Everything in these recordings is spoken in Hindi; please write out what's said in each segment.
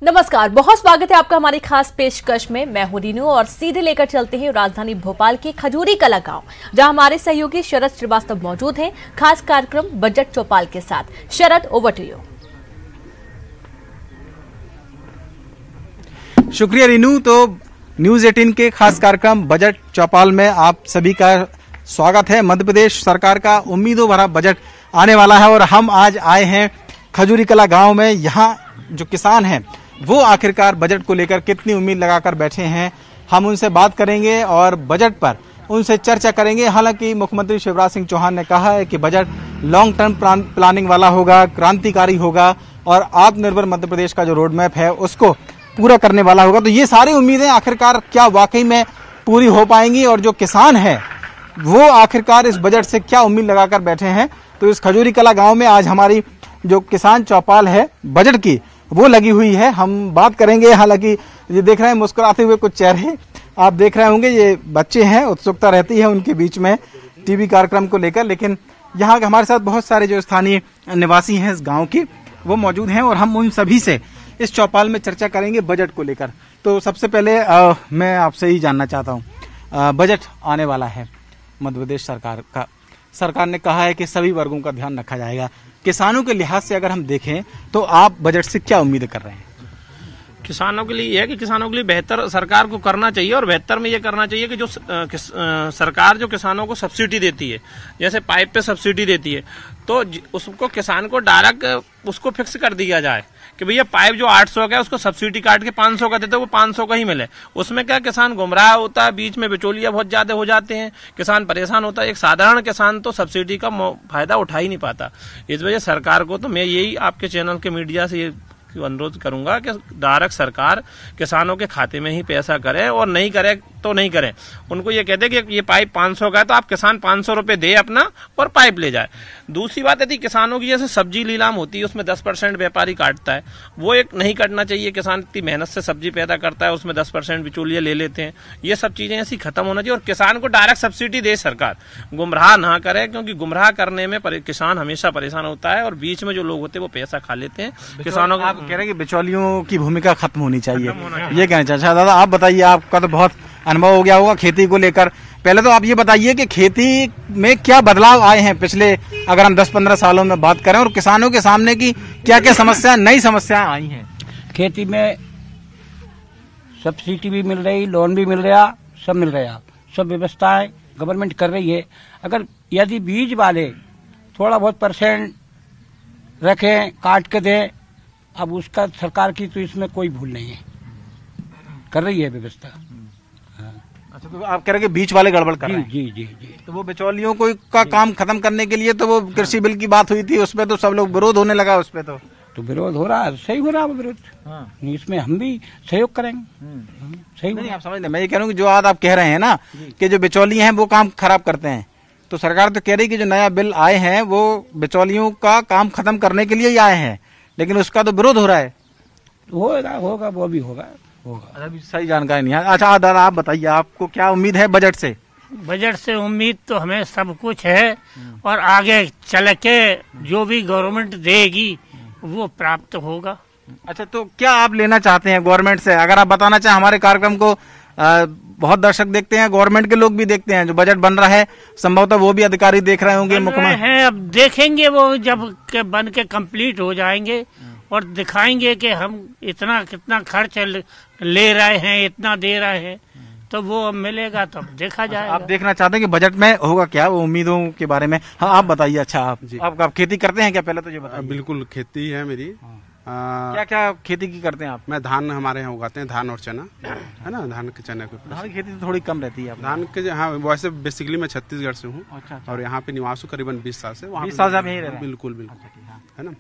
नमस्कार, बहुत स्वागत है आपका हमारी खास पेशकश में। मैं हूं रीनू और सीधे लेकर चलते हैं राजधानी भोपाल के खजूरी कला गांव, जहां हमारे सहयोगी शरद श्रीवास्तव मौजूद हैं खास कार्यक्रम बजट चौपाल के साथ। शरद, ओवर टू यू। शुक्रिया रीनू। तो न्यूज 18 के खास कार्यक्रम बजट चौपाल में आप सभी का स्वागत है। मध्य प्रदेश सरकार का उम्मीदों भरा बजट आने वाला है और हम आज आए हैं खजूरी कला गांव में। यहाँ जो किसान हैं वो आखिरकार बजट को लेकर कितनी उम्मीद लगाकर बैठे हैं, हम उनसे बात करेंगे और बजट पर उनसे चर्चा करेंगे। हालांकि मुख्यमंत्री शिवराज सिंह चौहान ने कहा है कि बजट लॉन्ग टर्म प्लानिंग वाला होगा, क्रांतिकारी होगा और आत्मनिर्भर मध्य प्रदेश का जो रोड मैप है उसको पूरा करने वाला होगा। तो ये सारी उम्मीदें आखिरकार क्या वाकई में पूरी हो पाएंगी और जो किसान है वो आखिरकार इस बजट से क्या उम्मीद लगाकर बैठे हैं। तो इस खजूरी कला गांव में आज हमारी जो किसान चौपाल है बजट की वो लगी हुई है, हम बात करेंगे। हालांकि ये देख रहे हैं मुस्कुराते हुए कुछ चेहरे आप देख रहे होंगे, ये बच्चे हैं, उत्सुकता रहती है उनके बीच में टीवी कार्यक्रम को लेकर। लेकिन यहाँ हमारे साथ बहुत सारे जो स्थानीय निवासी हैं इस गांव के वो मौजूद हैं और हम उन सभी से इस चौपाल में चर्चा करेंगे बजट को लेकर। तो सबसे पहले मैं आपसे ही जानना चाहता हूँ, बजट आने वाला है मध्य प्रदेश सरकार का। सरकार ने कहा है कि सभी वर्गों का ध्यान रखा जाएगा। किसानों के लिहाज से अगर हम देखें तो आप बजट से क्या उम्मीद कर रहे हैं? किसानों के लिए यह है कि किसानों के लिए बेहतर सरकार को करना चाहिए और बेहतर में ये करना चाहिए कि जो सरकार जो किसानों को सब्सिडी देती है, जैसे पाइप पे सब्सिडी देती है, तो उसको किसान को डायरेक्ट उसको फिक्स कर दिया जाए कि भैया पाइप जो 800 का है उसको सब्सिडी काट के 500 का देते, वो 500 का ही मिले। उसमें क्या किसान गुमराह होता है, बीच में बिचौलिया बहुत ज्यादा हो जाते हैं, किसान परेशान होता है। एक साधारण किसान तो सब्सिडी का फायदा उठा ही नहीं पाता। इस वजह सरकार को तो मैं यही आपके चैनल के मीडिया से अनुरोध करूंगा कि डायरेक्ट सरकार किसानों के खाते में ही पैसा करे, और नहीं करे तो नहीं करे। उनको ये कहते कि ये पाइप 500 का है तो आप किसान 500 रुपए दे अपना और पाइप ले जाए। दूसरी बात यदि किसानों की जैसे सब्जी नीलाम होती है उसमें 10% व्यापारी काटता है, वो एक नहीं करना चाहिए। किसान इतनी मेहनत से सब्जी पैदा करता है, उसमें 10% बिचौलिए ले लेते हैं। ये सब चीजें ऐसी खत्म होना चाहिए और किसान को डायरेक्ट सब्सिडी दे सरकार, गुमराह ना करे, क्योंकि गुमराह करने में किसान हमेशा परेशान होता है और बीच में जो लोग होते हैं वो पैसा खा लेते हैं। किसानों को कह रहे हैं कि बिचौलियों की भूमिका खत्म होनी चाहिए, ये कहना चाहिए। अच्छा दादा, आप बताइए, आपका तो बहुत अनुभव हो गया होगा खेती को लेकर। पहले तो आप ये बताइए कि खेती में क्या बदलाव आए हैं पिछले, अगर हम 10-15 सालों में बात करें, और किसानों के सामने की क्या क्या समस्या, नई समस्याएं आई हैं? खेती में सब्सिडी भी मिल रही, लोन भी मिल रहा, सब मिल रहा, सब व्यवस्थाएं गवर्नमेंट कर रही है। अगर यदि बीज वाले थोड़ा बहुत परसेंट रखें, काट के दें, अब उसका सरकार की तो इसमें कोई भूल नहीं है, कर रही है व्यवस्था। अच्छा, तो आप कह रहे हैं कि बीच वाले गड़बड़ कर रहे हैं? जी जी जी। तो वो बिचौलियों को का काम खत्म करने के लिए तो वो कृषि बिल की बात हुई थी, उसपे तो सब लोग विरोध होने लगा, उसपे तो विरोध हो रहा है, सही हो रहा है विरोध। हाँ। इसमें हम भी सहयोग करेंगे। सही नहीं, आप समझ लें। मैं ये कह रहा हूँ कि जो आज आप कह रहे हैं ना कि जो बिचौलिए हैं वो काम खराब करते हैं, तो सरकार तो कह रही कि जो नया बिल आए हैं वो बिचौलियों का काम खत्म करने के लिए ही आए हैं, लेकिन उसका तो विरोध हो रहा है। होगा होगा, वो भी होगा। अभी सही जानकारी नहीं है। अच्छा दादा, आप बताइए, आपको क्या उम्मीद है बजट से? बजट से उम्मीद तो हमें सब कुछ है और आगे चल के जो भी गवर्नमेंट देगी वो प्राप्त होगा। अच्छा, तो क्या आप लेना चाहते हैं गवर्नमेंट से? अगर आप बताना चाहें, हमारे कार्यक्रम को बहुत दर्शक देखते हैं, गवर्नमेंट के लोग भी देखते हैं, जो बजट बन रहा है संभवतः वो भी अधिकारी देख रहे होंगे, मुख्यमंत्री हैं। अब देखेंगे वो जब के बन के कंप्लीट हो जाएंगे और दिखाएंगे कि हम इतना कितना खर्च ले रहे हैं, इतना दे रहे हैं, तो वो मिलेगा तब देखा जाएगा। आप देखना चाहते हैं कि बजट में होगा क्या, वो उम्मीदों के बारे में? हाँ, आप बताइए। अच्छा, आप खेती करते हैं क्या? पहले तो ये बताइए। बिल्कुल, खेती है मेरी। क्या क्या खेती की करते हैं आप? मैं धान हमारे यहाँ उगाते हैं, धान और चना, है ना। धान के चने की खेती तो थोड़ी कम रहती है धान के। हाँ, वैसे बेसिकली मैं छत्तीसगढ़ से हूँ। अच्छा। और यहाँ पे निवास हूँ करीबन 20 साल से। 20 साल से आप यहीं रह रहे हैं? बिल्कुल बिल्कुल, है ना।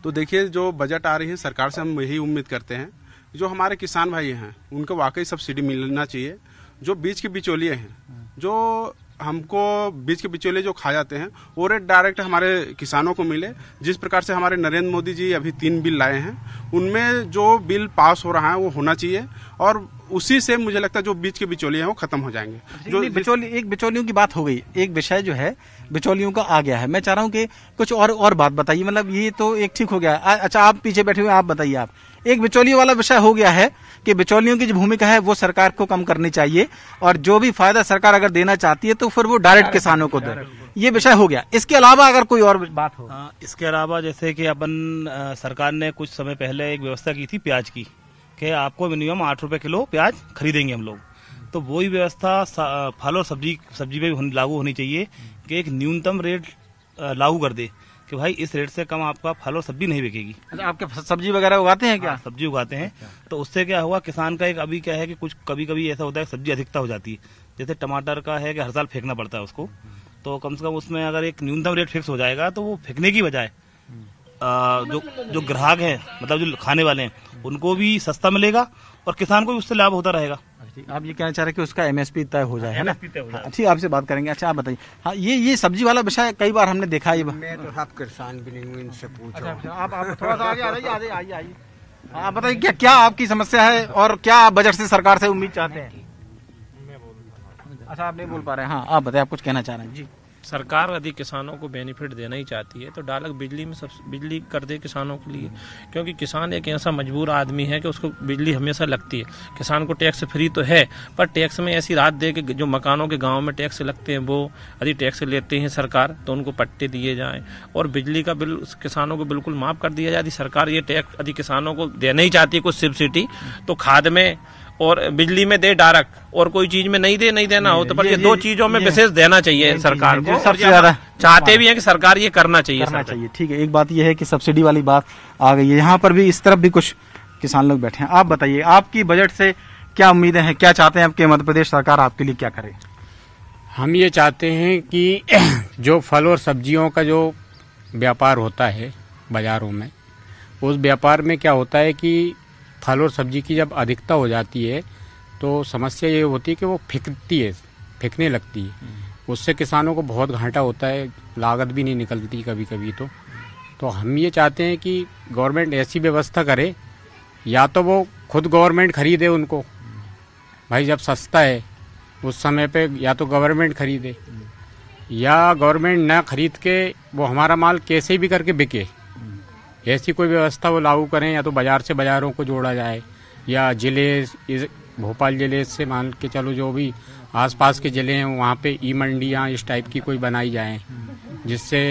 तो देखिए, जो बजट आ रही है सरकार से हम यही उम्मीद करते हैं, जो हमारे किसान भाई हैं उनको वाकई सब्सिडी मिलना चाहिए। जो बीच के बिचौलिए हैं, जो हमको बीच के बिचौलिए जो खा जाते हैं, वो रेट डायरेक्ट हमारे किसानों को मिले। जिस प्रकार से हमारे नरेंद्र मोदी जी अभी 3 बिल लाए हैं, उनमें जो बिल पास हो रहा है वो होना चाहिए, और उसी से मुझे लगता है जो बीच के बिचौलिए हैं वो खत्म हो जाएंगे। जो एक बिचौलियों की बात हो गई, एक विषय जो है बिचौलियों का आ गया है। मैं चाह रहा हूँ कि कुछ और बात बताइए, मतलब ये तो एक ठीक हो गया। अच्छा, आप पीछे बैठे हुए, आप बताइए। आप एक बिचौलियों वाला विषय हो गया है कि बिचौलियों की जो भूमिका है वो सरकार को कम करनी चाहिए और जो भी फायदा सरकार अगर देना चाहती है तो फिर वो डायरेक्ट किसानों को दे, ये विषय हो गया। इसके अलावा अगर कोई और बात हो। इसके अलावा जैसे कि अपन सरकार ने कुछ समय पहले एक व्यवस्था की थी प्याज की, कि आपको मिनिमम 8 रुपए किलो प्याज खरीदेंगे हम लोग, तो वही व्यवस्था फल और सब्जी पे भी लागू होनी चाहिए कि एक न्यूनतम रेट लागू कर दे कि भाई इस रेट से कम आपका फल और सब्जी नहीं बिकेगी। अच्छा, आपके सब्जी वगैरह उगाते हैं क्या? हाँ, सब्जी उगाते हैं। तो उससे क्या हुआ, किसान का एक अभी क्या है कि कुछ कभी ऐसा होता है सब्जी अधिकता हो जाती है, जैसे टमाटर का है कि हर साल फेंकना पड़ता है उसको, तो कम से कम उसमें अगर एक न्यूनतम रेट फिक्स हो जाएगा तो वो फेंकने की बजाय जो ग्राहक है, मतलब जो खाने वाले हैं, उनको भी सस्ता मिलेगा और किसान को भी उससे लाभ होता रहेगा। आप ये कहना चाह रहे हैं कि उसका एमएसपी तय हो जाए, है ना? ठीक, आपसे बात करेंगे। अच्छा, आप बताइए। हाँ, ये सब्जी वाला विषय कई बार हमने देखा है। मैं तो सब किसान भी नहीं हूँ, इनसे पूछो। अच्छा, आप थोड़ा सा आगे आइए। आप बताइए क्या आपकी समस्या है और क्या आप बजट से सरकार से उम्मीद चाहते हैं? अच्छा, आप नहीं बोल पा रहे हैं। हाँ, आप बताइए, आप कुछ कहना चाह रहे हैं जी। सरकार यदि किसानों को बेनिफिट देना ही चाहती है तो डायरेक्ट बिजली कर दे किसानों के लिए, क्योंकि किसान एक ऐसा मजबूर आदमी है कि उसको बिजली हमेशा लगती है। किसान को टैक्स फ्री तो है, पर टैक्स में ऐसी राहत दे कि जो मकानों के गांव में टैक्स लगते हैं वो यदि टैक्स लेते हैं सरकार तो उनको पट्टे दिए जाएं और बिजली का बिल किसानों को बिल्कुल माफ कर दिया जाए। यदि सरकार ये टैक्स यदि किसानों को देना ही चाहती है कुछ सब्सिडी तो खाद में और बिजली में दे डायरेक्ट, और कोई चीज में नहीं देना हो तो पर ये 2 चीजों में विशेष देना चाहिए सरकार को। सबसे ज्यादा चाहते भी हैं कि सरकार ये करना चाहिए। ठीक है, एक बात ये है कि सब्सिडी वाली बात आ गई है, यहाँ पर भी इस तरफ भी कुछ किसान लोग बैठे हैं। आप बताइए, आपकी बजट से क्या उम्मीदें हैं, क्या चाहते हैं आपके मध्य प्रदेश सरकार आपके लिए क्या करे? हम ये चाहते हैं कि जो फल और सब्जियों का जो व्यापार होता है बाजारों में, उस व्यापार में क्या होता है कि फल और सब्जी की जब अधिकता हो जाती है तो समस्या ये होती है कि वो फेंकने लगती है। उससे किसानों को बहुत घाटा होता है, लागत भी नहीं निकलती कभी कभी। तो हम ये चाहते हैं कि गवर्नमेंट ऐसी व्यवस्था करे, या तो वो खुद गवर्नमेंट खरीदे उनको, भाई जब सस्ता है उस समय पे या तो गवर्नमेंट खरीदे, या गवर्नमेंट न खरीद के वो हमारा माल कैसे भी करके बिके, ऐसी कोई व्यवस्था वो लागू करें। या तो बाजार से बाजारों को जोड़ा जाए, या जिले भोपाल जिले से मान के चलो जो भी आसपास के जिले हैं वहाँ पे ई मंडियाँ इस टाइप की कोई बनाई जाए, जिससे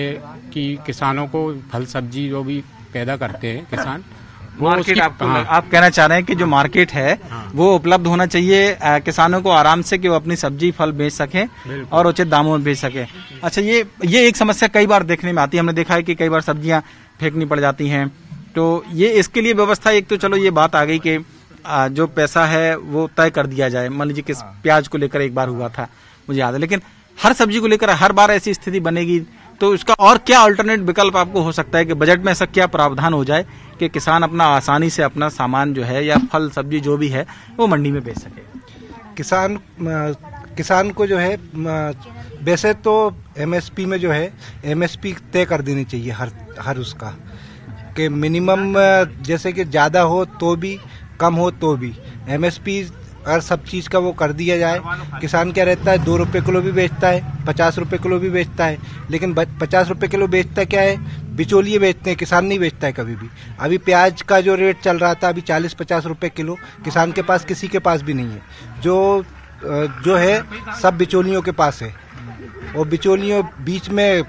कि किसानों को फल सब्जी जो भी पैदा करते हैं किसान मार्केट आप कहना चाह रहे हैं कि जो मार्केट है वो उपलब्ध होना चाहिए किसानों को आराम से कि वो अपनी सब्जी फल बेच सकें और उचित दामों में बेच सकें। अच्छा, ये एक समस्या कई बार देखने में आती है। हमने देखा है कि कई बार सब्जियां फेंकनी पड़ जाती हैं, तो ये इसके लिए व्यवस्था, एक तो चलो ये बात आ गई कि जो पैसा है वो तय कर दिया जाए। मान लीजिए कि प्याज को लेकर एक बार हुआ था, मुझे याद है, लेकिन हर सब्जी को लेकर हर बार ऐसी स्थिति बनेगी तो इसका और क्या अल्टरनेट विकल्प आपको हो सकता है कि बजट में ऐसा क्या प्रावधान हो जाए कि किसान अपना आसानी से अपना सामान जो है या फल सब्जी जो भी है वो मंडी में बेच सके? किसान को जो है वैसे तो एमएसपी में जो है एमएसपी तय कर देनी चाहिए हर उसका, कि मिनिमम जैसे कि ज़्यादा हो तो भी कम हो तो भी एमएसपी अगर सब चीज़ का वो कर दिया जाए। किसान क्या रहता है 2 रुपये किलो भी बेचता है, 50 रुपये किलो भी बेचता है, लेकिन 50 रुपये किलो बेचता क्या है, बिचौलिए बेचते हैं, किसान नहीं बेचता है कभी भी। अभी प्याज का जो रेट चल रहा था अभी 40-50 रुपये किलो, किसान के पास किसी के पास भी नहीं है। जो है सब बिचौलियों के पास है, और बिचौलियों बीच में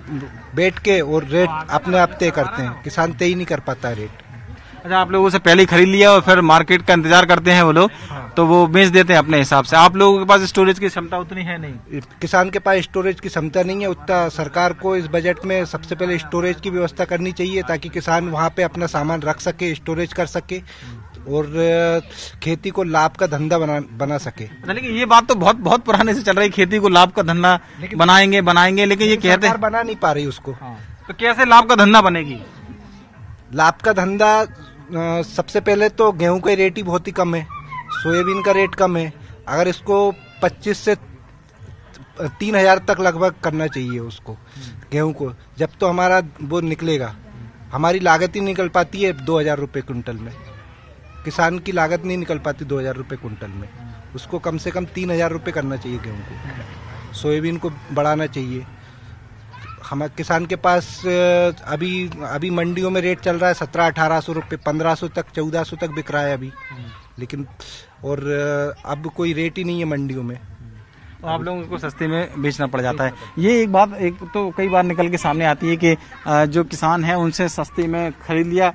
बैठ के और रेट अपने आप तय करते हैं, किसान तय ही नहीं कर पाता है रेट। अच्छा, आप लोगों से पहले ही खरीद लिया और फिर मार्केट का इंतजार करते हैं वो लोग, तो वो बेच देते हैं अपने हिसाब से। आप लोगों के पास स्टोरेज की क्षमता उतनी है नहीं? किसान के पास स्टोरेज की क्षमता नहीं है उतना। सरकार को इस बजट में सबसे पहले स्टोरेज की व्यवस्था करनी चाहिए ताकि किसान वहाँ पे अपना सामान रख सके, स्टोरेज कर सके और खेती को लाभ का धंधा बना सके। लेकिन ये बात तो बहुत पुराने से चल रही, खेती को लाभ का धंधा बनाएंगे, लेकिन ये कहते हैं बना नहीं पा रही उसको। तो कैसे लाभ का धंधा बनेगी? लाभ का धंधा सबसे पहले तो गेहूं का रेट ही बहुत ही कम है, सोयाबीन का रेट कम है। अगर इसको 25 से 3,000 तक लगभग करना चाहिए उसको गेहूं को, जब तो हमारा वो निकलेगा। हमारी लागत ही निकल पाती है 2,000 रुपये कुंटल में, किसान की लागत नहीं निकल पाती 2,000 रुपये कुंटल में। उसको कम से कम 3,000 रुपये करना चाहिए गेहूं को। सोयाबीन को बढ़ाना चाहिए, हम किसान के पास अभी मंडियों में रेट चल रहा है 1700-1800 रुपये, 1500 तक 1400 तक बिक रहा है अभी, लेकिन और अब कोई रेट ही नहीं है मंडियों में, तो आप लोगों को सस्ते में बेचना पड़ जाता है। ये एक बात एक तो कई बार निकल के सामने आती है कि जो किसान है उनसे सस्ते में खरीद लिया,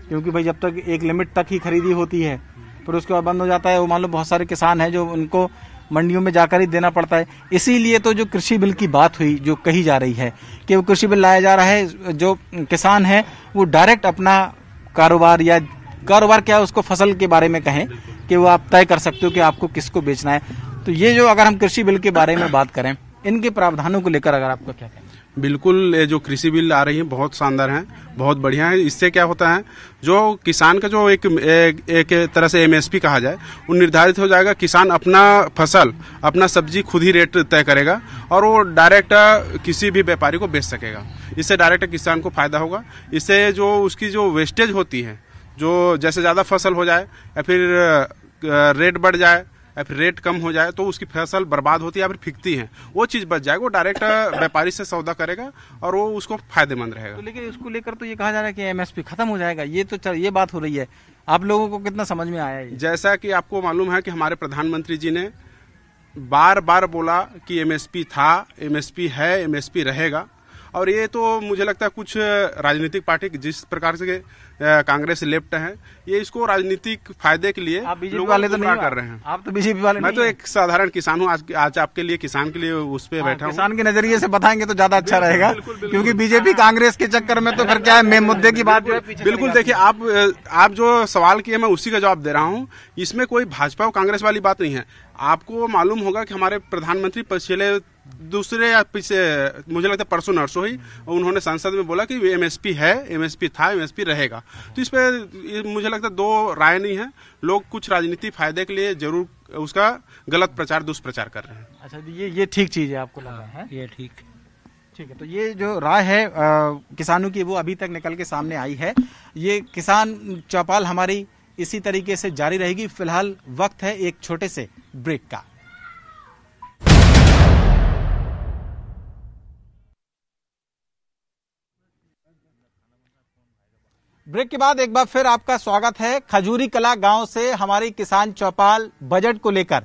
क्योंकि भाई जब तक एक लिमिट तक ही खरीदी होती है फिर उसके बाद बंद हो जाता है। वो मान लो बहुत सारे किसान हैं जो उनको मंडियों में जाकर ही देना पड़ता है। इसीलिए तो जो कृषि बिल की बात हुई, जो कही जा रही है कि वो कृषि बिल लाया जा रहा है, जो किसान है वो डायरेक्ट अपना कारोबार या कारोबार क्या उसको फसल के बारे में कहें कि वो आप तय कर सकते हो कि आपको किसको बेचना है। तो ये जो अगर हम कृषि बिल के बारे में बात करें, इनके प्रावधानों को लेकर अगर आपको क्या कहना है? बिल्कुल, ये जो कृषि बिल आ रही है बहुत शानदार है, बहुत बढ़िया है। इससे क्या होता है, जो किसान का जो एक तरह से एमएसपी कहा जाए वो निर्धारित हो जाएगा। किसान अपना फसल, अपना सब्जी खुद ही रेट तय करेगा और वो डायरेक्ट किसी भी व्यापारी को बेच सकेगा। इससे डायरेक्ट किसान को फायदा होगा। इससे जो उसकी जो वेस्टेज होती है, जो जैसे ज़्यादा फसल हो जाए या फिर रेट बढ़ जाए या फिर रेट कम हो जाए तो उसकी फसल बर्बाद होती है या फिर फिकती है, वो चीज़ बच जाएगा। वो डायरेक्ट व्यापारी से सौदा करेगा और वो उसको फायदेमंद रहेगा। तो लेकिन इसको लेकर तो ये कहा जा रहा है कि एमएसपी खत्म हो जाएगा, ये बात हो रही है। आप लोगों को कितना समझ में आया है? जैसा कि आपको मालूम है कि हमारे प्रधानमंत्री जी ने बार बार बोला कि एमएसपी था, एमएसपी है, एमएसपी रहेगा। और ये तो मुझे लगता है कुछ राजनीतिक पार्टी जिस प्रकार से कांग्रेस लेफ्ट है, ये इसको राजनीतिक फायदे के लिए आप बीजेपी वाले तो नहीं कर रहे हैं। आप तो बीजेपी वाले मैं तो एक साधारण किसान हूँ, आज आपके लिए किसान के लिए उस पे बैठा हूँ। किसान के नजरिए से बताएंगे तो ज्यादा अच्छा रहेगा, क्योंकि बीजेपी कांग्रेस के चक्कर में तो फिर क्या है, मेन मुद्दे की बात जो है। बिल्कुल, देखिए आप जो सवाल किए मैं उसी का जवाब दे रहा हूँ। इसमें कोई भाजपा और कांग्रेस वाली बात नहीं है। आपको मालूम होगा कि हमारे प्रधानमंत्री पिछले दूसरे या पीछे मुझे लगता है परसों नरसों ही उन्होंने संसद में बोला कि एमएसपी है, एमएसपी था, एमएसपी रहेगा। तो इस पे मुझे लगता है दो राय नहीं है। लोग कुछ राजनीतिक फायदे के लिए जरूर उसका गलत प्रचार दुष्प्रचार कर रहे हैं। अच्छा, ये ठीक चीज है आपको लगा है? ये ठीक है। तो ये जो राय है किसानों की वो अभी तक निकल के सामने आई है। ये किसान चौपाल हमारी इसी तरीके से जारी रहेगी। फिलहाल वक्त है एक छोटे से ब्रेक का। ब्रेक के बाद एक बार फिर आपका स्वागत है। खजूरी कला गांव से हमारी किसान चौपाल बजट को लेकर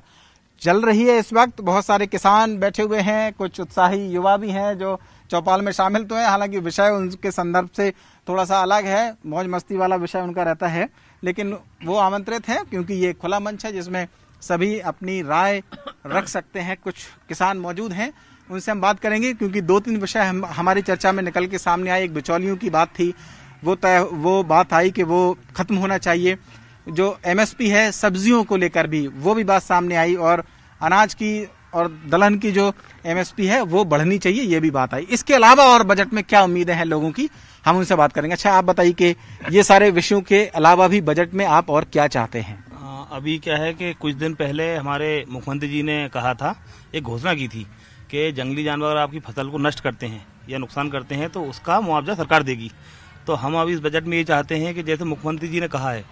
चल रही है। इस वक्त बहुत सारे किसान बैठे हुए हैं, कुछ उत्साही युवा भी हैं जो चौपाल में शामिल तो हैं। हालांकि विषय उनके संदर्भ से थोड़ा सा अलग है, मौज मस्ती वाला विषय उनका रहता है, लेकिन वो आमंत्रित हैं क्योंकि ये खुला मंच है जिसमें सभी अपनी राय रख सकते हैं। कुछ किसान मौजूद हैं, उनसे हम बात करेंगे क्योंकि 2-3 विषय हमारी चर्चा में निकल के सामने आए। एक बिचौलियों की बात थी, वो बात आई कि वो खत्म होना चाहिए। जो एमएसपी है सब्जियों को लेकर भी वो भी बात सामने आई, और अनाज की और दलहन की जो एमएसपी है वो बढ़नी चाहिए, ये भी बात आई। इसके अलावा और बजट में क्या उम्मीदें हैं लोगों की, हम उनसे बात करेंगे। अच्छा, आप बताइए कि ये सारे विषयों के अलावा भी बजट में आप और क्या चाहते हैं? अभी क्या है कि कुछ दिन पहले हमारे मुख्यमंत्री जी ने कहा था, एक घोषणा की थी कि जंगली जानवर आपकी फसल को नष्ट करते हैं या नुकसान करते हैं तो उसका मुआवजा सरकार देगी। तो हम अभी इस बजट में ये चाहते हैं कि जैसे मुख्यमंत्री जी ने कहा है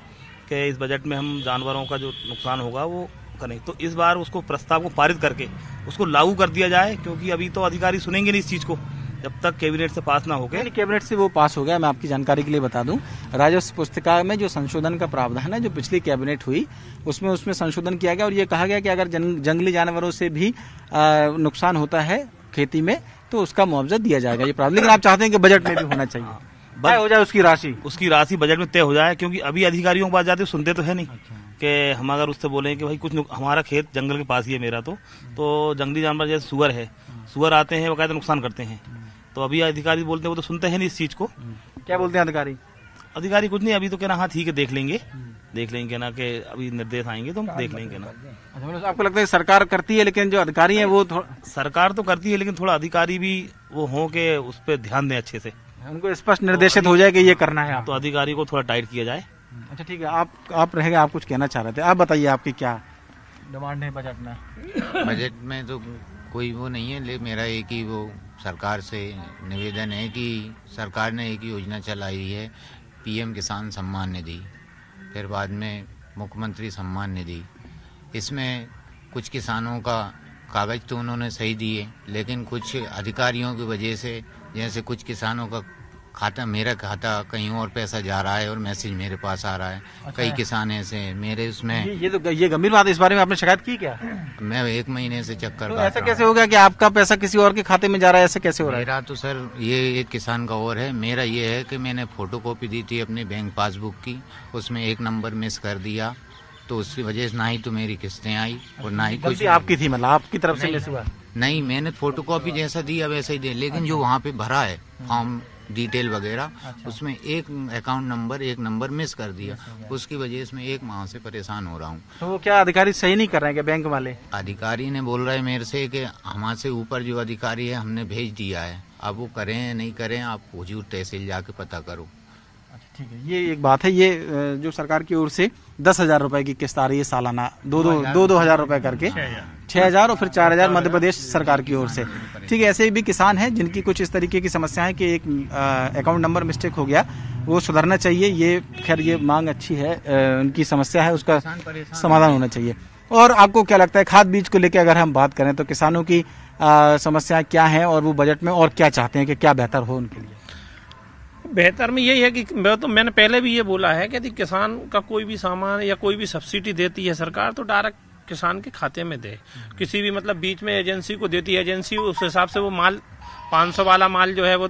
कि इस बजट में हम जानवरों का जो नुकसान होगा वो करें, तो इस बार उसको प्रस्ताव को पारित करके उसको लागू कर दिया जाए, क्योंकि अभी तो अधिकारी सुनेंगे नहीं इस चीज को जब तक कैबिनेट से पास ना हो गए। कैबिनेट से वो पास हो गया। मैं आपकी जानकारी के लिए बता दूं, राजस्व पुस्तिका में जो संशोधन का प्रावधान है जो पिछली कैबिनेट हुई उसमें संशोधन किया गया और ये कहा गया कि अगर जंगली जानवरों से भी नुकसान होता है खेती में तो उसका मुआवजा दिया जाएगा। ये प्रावधान, लेकिन आप चाहते हैं कि बजट में भी होना चाहिए, तय हो जाए उसकी राशि बजट में तय हो जाए, क्योंकि अभी अधिकारियों के पास जाते सुनते तो है नहीं। कि हम अगर उससे बोलें कि भाई कुछ हमारा खेत जंगल के पास ही है मेरा, तो जंगली जानवर जैसे सुअर है, सुअर आते हैं वो कहते नुकसान करते हैं, तो अभी अधिकारी बोलते हैं वो तो सुनते हैं नहीं इस चीज को। क्या बोलते हैं अधिकारी कुछ नहीं, अभी तो कहना हाँ ठीक है देख लेंगे ना, कि अभी निर्देश आएंगे तो हम देख लेंगे ना। अच्छा, आपको लगता है सरकार करती है लेकिन जो अधिकारी है वो सरकार तो करती है लेकिन थोड़ा अधिकारी भी वो हो के उस पर ध्यान दें अच्छे से, उनको स्पष्ट निर्देशित हो जाए कि ये करना है, तो अधिकारी को थोड़ा टाइट किया जाए। अच्छा ठीक है, आप रहेंगे, आप कुछ कहना चाह रहे थे, आप बताइए आपकी क्या डिमांड है बजट में? बजट में तो कोई वो नहीं है, लेकिन मेरा एक ही वो सरकार से निवेदन है कि सरकार ने एक योजना चलाई है, पीएम किसान सम्मान निधि, फिर बाद में मुख्यमंत्री सम्मान निधि। इसमें कुछ किसानों का कागज तो उन्होंने सही दिए, लेकिन कुछ अधिकारियों की वजह से जैसे कुछ किसानों का खाता, मेरा खाता कहीं और पैसा जा रहा है और मैसेज मेरे पास आ रहा है। कई किसान ऐसे मेरे उसमें ये गंभीर बात है। इस बारे में आपने शिकायत की क्या? मैं 1 महीने से चक्कर तो ऐसा कैसे होगा कि आपका पैसा किसी और के खाते में जा रहा है? ऐसे कैसे हो रहा है? मेरा तो सर ये एक किसान का और है। मेरा ये है कि मैंने फोटोकॉपी दी थी अपनी बैंक पासबुक की, उसमें 1 नंबर मिस कर दिया, तो उसकी वजह से ना ही तो मेरी किस्तें आई और ना ही कुछ आपकी थी, मतलब आपकी तरफ से मिस हुआ? नहीं, मैंने फोटोकॉपी जैसा दिया वैसा ही दे, लेकिन जो वहाँ पे भरा है फॉर्म डिटेल वगैरह, उसमें 1 अकाउंट नंबर 1 नंबर मिस कर दिया। उसकी वजह से मैं 1 माह से परेशान हो रहा हूँ। तो क्या अधिकारी सही नहीं कर रहे हैं क्या बैंक वाले? अधिकारी ने बोल रहा है मेरे से कि हमारे से ऊपर जो अधिकारी है हमने भेज दिया है, अब वो करें या नहीं करें आप हुजूर तहसील जाके पता करो। ठीक है, ये एक बात है। ये जो सरकार की ओर से 10,000 रुपए की किस्त आ रही है सालाना, 2,000 रुपए करके, 6,000 और फिर 4,000 मध्य प्रदेश सरकार की ओर से। ठीक है, ऐसे भी किसान हैं जिनकी कुछ इस तरीके की समस्याएं कि एक अकाउंट नंबर मिस्टेक हो गया, वो सुधरना चाहिए। ये खैर ये मांग अच्छी है, उनकी समस्या है, उसका समाधान होना चाहिए। और आपको क्या लगता है खाद बीज को लेकर अगर हम बात करें तो किसानों की समस्याएं क्या हैं और वो बजट में और क्या चाहते हैं कि क्या बेहतर हो उनके लिए? बेहतर में यही है कि तो मैंने पहले भी ये बोला है कि यदि किसान का कोई भी सामान या कोई भी सब्सिडी देती है सरकार, तो डायरेक्ट किसान के खाते में दे। किसी भी मतलब बीच में एजेंसी को देती है, एजेंसी उस हिसाब से वो माल 500 वाला माल जो है वो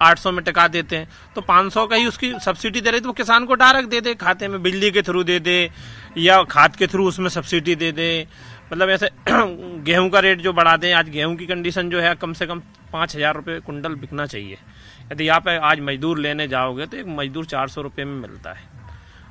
800 में टिका देते हैं, तो 500 का ही उसकी सब्सिडी दे रही, तो वो किसान को डायरेक्ट दे दे खाते में, बिजली के थ्रू दे दे या खाद के थ्रू उसमें सब्सिडी दे दे। मतलब ऐसे गेहूं का रेट जो बढ़ा दें, आज गेहूं की कंडीशन जो है कम से कम 5,000 रुपये कुंटल बिकना चाहिए। यदि आप आज मजदूर लेने जाओगे तो एक मजदूर 400 रुपये में मिलता है।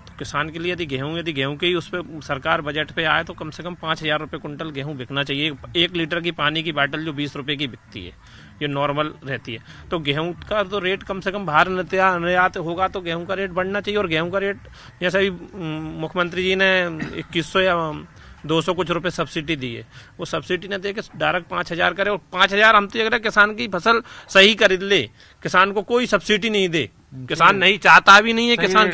तो किसान के लिए यदि गेहूं के ही उस पर सरकार बजट पे आए तो कम से कम 5,000 रुपये कुंटल गेहूं बिकना चाहिए। 1 लीटर की पानी की बाटल जो 20 रुपये की बिकती है, ये नॉर्मल रहती है। तो गेहूं का तो रेट कम से कम बाहर निर्यात होगा तो गेहूं का रेट बढ़ना चाहिए। और गेहूं का रेट जैसा भी मुख्यमंत्री जी ने 2100 या 200 कुछ रुपए सब्सिडी दी है, वो सब्सिडी न दे के डायरेक्ट 5,000 करे। और 5,000 हम तो अगर किसान की फसल सही खरीद ले, किसान को कोई सब्सिडी नहीं दे, किसान नहीं चाहता भी नहीं है, किसान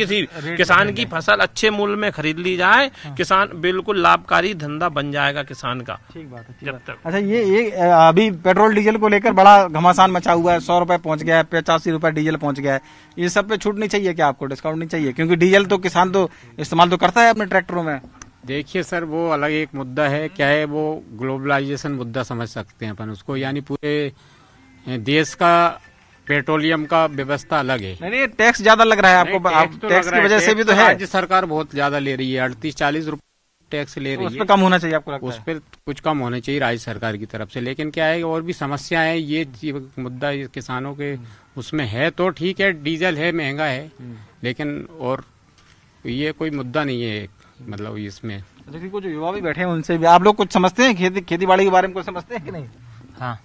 किसान की फसल अच्छे मूल्य में खरीद ली जाए, किसान बिल्कुल लाभकारी धंधा बन जाएगा किसान का। ठीक बात है, जब तक। अच्छा, ये अभी पेट्रोल डीजल को लेकर बड़ा घमासान मचा हुआ है। 100 रुपए पहुंच गया है, 85 रुपए डीजल पहुंच गया है। ये सब पे छूट नहीं चाहिए क्या? आपको डिस्काउंट नहीं चाहिए? क्योंकि डीजल तो किसान तो इस्तेमाल तो करता है अपने ट्रैक्टरों में। देखिए सर, वो अलग एक मुद्दा है। क्या है, वो ग्लोबलाइजेशन मुद्दा समझ सकते हैं अपन उसको, यानी पूरे देश का पेट्रोलियम का व्यवस्था अलग है। नहीं, टैक्स ज्यादा लग रहा है आपको, टैक्स की वजह से भी तो है। राज्य सरकार बहुत ज्यादा ले रही है, 38-40 रुपए टैक्स ले रही है। उस पर कम होना चाहिए आपको लगता है? उस पर कुछ कम होना चाहिए राज्य सरकार की तरफ से। लेकिन क्या है, और भी समस्या है। ये मुद्दा किसानों के उसमें है तो ठीक है, डीजल है महंगा है, लेकिन और ये कोई मुद्दा नहीं है मतलब इसमें। देखिए, कुछ युवा भी बैठे हैं, उनसे भी आप लोग कुछ समझते हैं? खेती बाड़ी के बारे में कुछ समझते हैं कि नहीं? हाँ।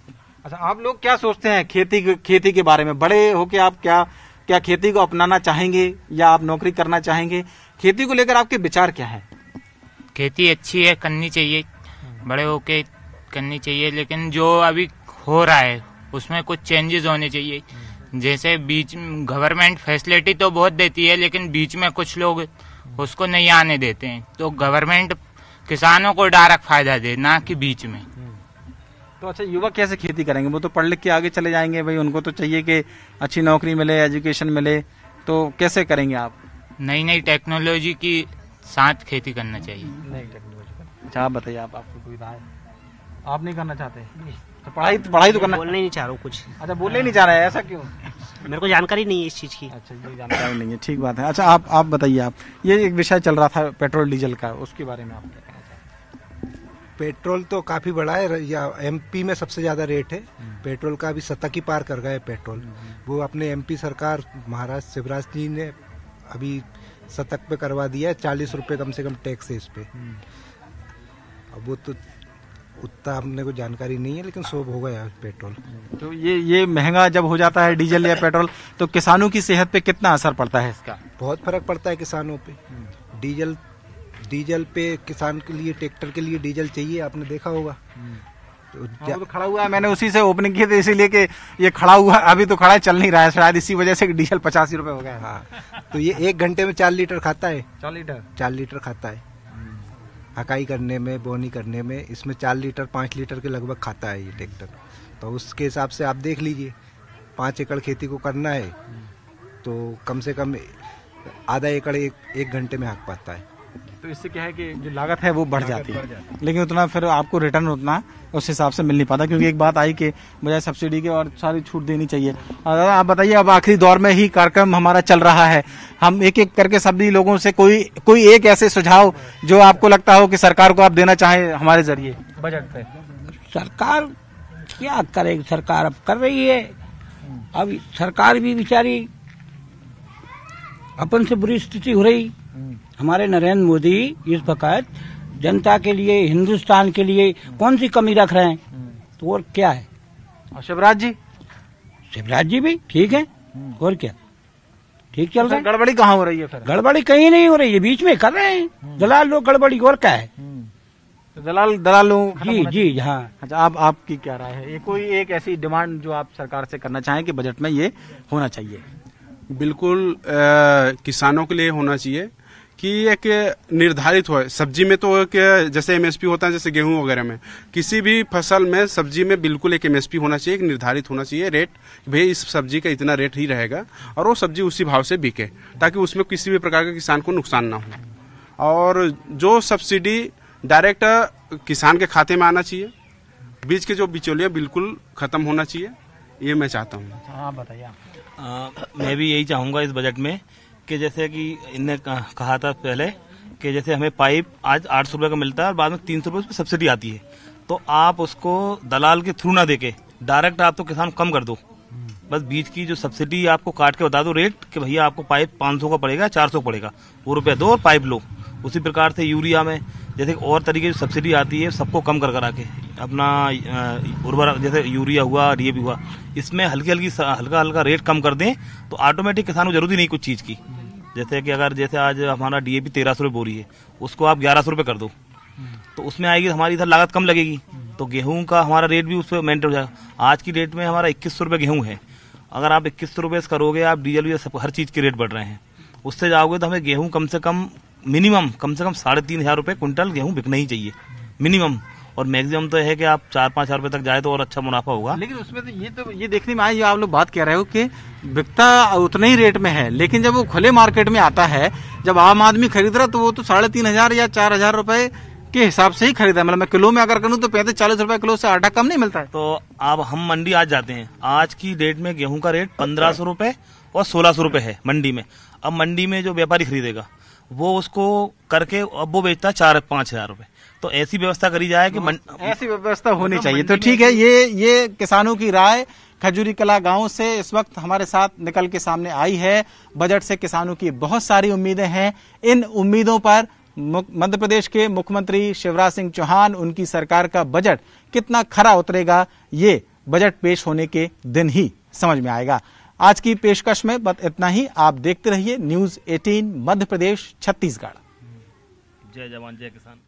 अच्छा, आप लोग क्या सोचते हैं खेती के बारे में? बड़े होके आप क्या खेती को अपनाना चाहेंगे या आप नौकरी करना चाहेंगे? खेती को लेकर आपके विचार क्या है? खेती अच्छी है, करनी चाहिए, बड़े होके करनी चाहिए, लेकिन जो अभी हो रहा है उसमें कुछ चेंजेस होने चाहिए। जैसे बीच गवर्नमेंट फैसिलिटी तो बहुत देती है, लेकिन बीच में कुछ लोग उसको नहीं आने देते हैं, तो गवर्नमेंट किसानों को डायरेक्ट फायदा दे, ना कि बीच में। तो अच्छा, युवा कैसे खेती करेंगे? वो तो पढ़ लिख के आगे चले जाएंगे भाई, उनको तो चाहिए कि अच्छी नौकरी मिले, एजुकेशन मिले, तो कैसे करेंगे आप? नई नई टेक्नोलॉजी की साथ खेती करना चाहिए। नई टेक्नोलॉजी। अच्छा, आप बताइए, आपको कोई राय? आप नहीं करना चाहते? तो पढ़ाई तो करना। बोलना ही नहीं चाह रहा हूँ कुछ। अच्छा, बोलने ही नहीं चाह रहे हैं, ऐसा क्यों? मेरे को जानकारी नहीं है इस चीज की। अच्छा, ये जानकारी नहीं है, ठीक बात है। अच्छा, आप बताइए, आप ये एक विषय चल रहा था पेट्रोल डीजल का, उसके बारे में आप क्या कहना चाहते हैं? पेट्रोल तो काफी बढ़ा है, या एमपी में सबसे ज्यादा रेट है पेट्रोल का, अभी 70 की पार कर गए पेट्रोल। वो अपने एमपी सरकार महाराज शिवराज जी ने अभी 70 पे करवा दिया है, 40 रुपए कम से कम टैक्स है इस पे। अब वो तो उतना हमने को जानकारी नहीं है, लेकिन शोभ हो गया पेट्रोल। तो ये महंगा जब हो जाता है डीजल या पेट्रोल, तो किसानों की सेहत पे कितना असर पड़ता है इसका? बहुत फर्क पड़ता है किसानों पे। डीजल पे किसान के लिए, ट्रैक्टर के लिए डीजल चाहिए, आपने देखा होगा। तो खड़ा हुआ है, मैंने उसी से ओपनिंग की थी, इसीलिए कि ये खड़ा हुआ, अभी तो खड़ा है, चल नहीं रहा है, शायद इसी वजह से डीजल 85 रुपए हो गया। हाँ, तो ये 1 घंटे में 4 लीटर खाता है। 4 लीटर खाता है हकाई करने में, बोनी करने में। इसमें 4 लीटर 5 लीटर के लगभग खाता है ये ट्रैक्टर। तो उसके हिसाब से आप देख लीजिए, 5 एकड़ खेती को करना है तो कम से कम आधा एकड़ एक घंटे में हक पाता है। तो इससे क्या है कि जो लागत है वो बढ़ जाती है, लेकिन उतना फिर आपको रिटर्न उतना उस हिसाब से मिल नहीं पाता, क्योंकि एक बात आई कि बजाय सब्सिडी के और सारी छूट देनी चाहिए। आप बताइए, अब आखिरी दौर में ही कार्यक्रम हमारा चल रहा है, हम एक एक करके सभी लोगों से कोई एक ऐसे सुझाव जो आपको लगता हो कि सरकार को आप देना चाहें हमारे जरिए बजट पे। सरकार क्या करेगी, सरकार अब कर रही है, अब सरकार भी बेचारी अपन से बुरी स्थिति हो रही। हमारे नरेंद्र मोदी इस वक्त जनता के लिए, हिंदुस्तान के लिए कौन सी कमी रख रहे हैं, तो और क्या है। और शिवराज जी भी ठीक है, और क्या ठीक चल रहा है। गड़बड़ी कहाँ हो रही है फिर? गड़बड़ी कहीं नहीं हो रही है, बीच में कर रहे हैं दलाल लोग गड़बड़ी, और क्या है। तो दलाल लोग जी हाँ। अच्छा, आपकी क्या राय है, ये कोई एक ऐसी डिमांड जो आप सरकार से करना चाहें कि बजट में ये होना चाहिए? बिल्कुल किसानों के लिए होना चाहिए कि एक निर्धारित हो। सब्जी में तो एक जैसे एमएसपी होता है, जैसे गेहूं वगैरह में, किसी भी फसल में सब्जी में बिल्कुल एक एमएसपी होना चाहिए, एक निर्धारित होना चाहिए रेट, भाई इस सब्जी का इतना रेट ही रहेगा और वो सब्जी उसी भाव से बिके, ताकि उसमें किसी भी प्रकार का किसान को नुकसान ना हो। और जो सब्सिडी डायरेक्ट किसान के खाते में आना चाहिए, बीच के जो बिचौलिया बिल्कुल खत्म होना चाहिए, ये मैं चाहता हूँ। हाँ बताइए। मैं भी यही चाहूंगा इस बजट में कि जैसे कि इनने कहा था पहले कि जैसे हमें पाइप आज 800 रुपये का मिलता है और बाद में 300 रुपये उसमें सब्सिडी आती है, तो आप उसको दलाल के थ्रू ना देके डायरेक्ट आप तो किसान कम कर दो, बस बीच की जो सब्सिडी आपको काट के बता दो रेट कि भैया आपको पाइप 500 का पड़ेगा, 400 का पड़ेगा, वो रुपया दो और पाइप लो। उसी प्रकार से यूरिया में जैसे और तरीके की सब्सिडी आती है, सबको कम कर आके अपना उर्वरक जैसे यूरिया हुआ, डीएपी हुआ, इसमें हल्का रेट कम कर दें तो ऑटोमेटिक किसान को जरूरत ही नहीं कुछ चीज की। जैसे कि अगर जैसे आज हमारा डीएपी 1300 रुपये बोरी है, उसको आप 1100 रुपये कर दो तो उसमें आएगी हमारी इधर लागत कम लगेगी, तो गेहूं का हमारा रेट भी उस पर मेंटेन हो जाएगा। आज की डेट में हमारा 2100 रुपये गेहूं है, अगर आप 2100 रुपये करोगे, आप डीजल भी सब हर चीज के रेट बढ़ रहे हैं, उससे जाओगे तो हमें गेहूं कम से कम 3,500 रुपये क्विंटल गेहूं बिकना ही चाहिए मिनिमम, और मैक्सिमम तो है कि आप 4-5 हजार रुपए तक जाए तो और अच्छा मुनाफा होगा। लेकिन उसमें तो ये देखने में आया, आप लोग बात कह रहे हो कि बिकता उतना ही रेट में है, लेकिन जब वो खुले मार्केट में आता है, जब आम आदमी खरीद रहा तो वो तो 3,500 या 4,000 रुपए के हिसाब से ही खरीदा। मतलब मैं किलो में अगर करूँ तो 35-40 रुपए किलो से आटा कम नहीं मिलता है। तो अब हम मंडी आज जाते हैं, आज की डेट में गेहूं का रेट 1500 रुपए और 1600 रुपए है मंडी में। अब मंडी में जो व्यापारी खरीदेगा वो उसको करके अब वो बेचता है 4-5 हजार रुपए, तो ऐसी व्यवस्था करी जाए कि ऐसी व्यवस्था होनी चाहिए। तो ठीक है, ये किसानों की राय खजूरी कला गांव से इस वक्त हमारे साथ निकल के सामने आई है। बजट से किसानों की बहुत सारी उम्मीदें हैं, इन उम्मीदों पर मध्य प्रदेश के मुख्यमंत्री शिवराज सिंह चौहान, उनकी सरकार का बजट कितना खरा उतरेगा, ये बजट पेश होने के दिन ही समझ में आएगा। आज की पेशकश में बस इतना ही। आप देखते रहिए न्यूज़ 18 मध्य प्रदेश छत्तीसगढ़। जय जवान जय किसान।